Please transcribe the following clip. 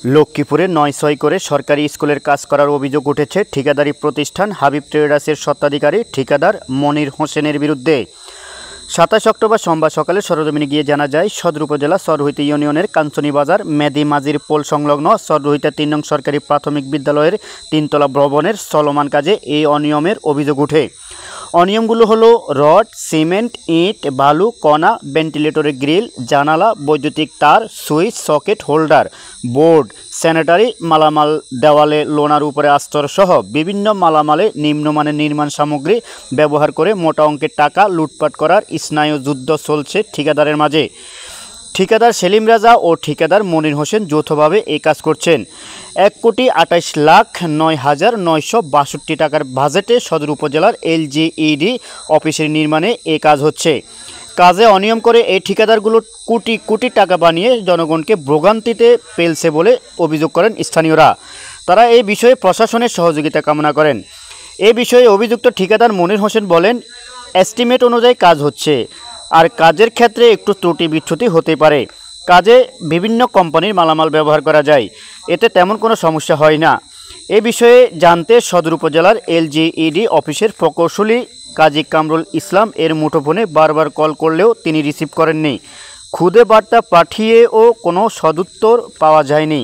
লক্ষ্মীপুরে ৯/৬ করে সরকারি স্কুলের কাজ করার অভিযোগ উঠেছে ঠিকাদারি প্রতিষ্ঠান হাবিব ট্রেডার্সের স্বত্বাধিকারী ঠিকাদার মনির হোসেনের বিরুদ্ধে। ২৭ অক্টোবর সোমবার সকালে সরেজমিনে গিয়ে জানা যায়, সদর উপজেলা চররুইতা ইউনিয়নের কাঞ্চনী বাজার মেদি মাঝির পোল সংলগ্ন চররুইতা ৩ নং সরকারি প্রাথমিক বিদ্যালয়ের ৩তলা ভবনের চলমান কাজে এই অনিয়মের অভিযোগ ওঠে। অনিয়মগুলো হলো রড, সিমেন্ট, ইট, বালু, কণা, ভেন্টিলেটরের গ্রিল, জানালা, বৈদ্যুতিক তার, switch, socket holder, board, sanitary মালামাল, দেওয়ালে লোনার উপরে আস্তর সহ বিভিন্ন মালামালে নিম্নমানের নির্মাণ সামগ্রী ব্যবহার করে মোটা অঙ্কের টাকা লুটপাট করার স্নায়ু যুদ্ধ চলছে ঠিকাদারের মাঝে। ঠিকাদার সেলিম রাজা ও ঠিকাদার মনির হোসেন যৌথভাবে এই কাজ করছেন। ১,২৮,০৯,৯৬২ টাকার বাজেটে সদর উপজেলার LGED অফিসের নির্মাণে এই কাজ হচ্ছে। কাজে অনিয়ম করে এই ঠিকাদারগুলো কোটি কোটি টাকা বানিয়ে জনগণকে ভোগান্তিতে ফেলছে বলে অভিযোগ করেন স্থানীয়রা। তারা এই বিষয়ে প্রশাসনের সহযোগিতা কামনা করেন। এ বিষয়ে অভিযুক্ত ঠিকাদার মনির হোসেন বলেন, এস্টিমেট অনুযায়ী কাজ হচ্ছে, আর কাজের ক্ষেত্রে একটু ত্রুটি বিচ্যুতি হতে পারে। কাজে বিভিন্ন কোম্পানির মালামাল ব্যবহার করা যায়, এতে তেমন কোনো সমস্যা হয় না। এ বিষয়ে জানতে সদর উপজেলার LGED অফিসের প্রকৌশলী কাজী কামরুল ইসলাম এর মুঠোফোনে বারবার কল করলেও তিনি রিসিভ করেননি। খুদে বার্তা পাঠিয়েও কোনো সদুত্তর পাওয়া যায়নি।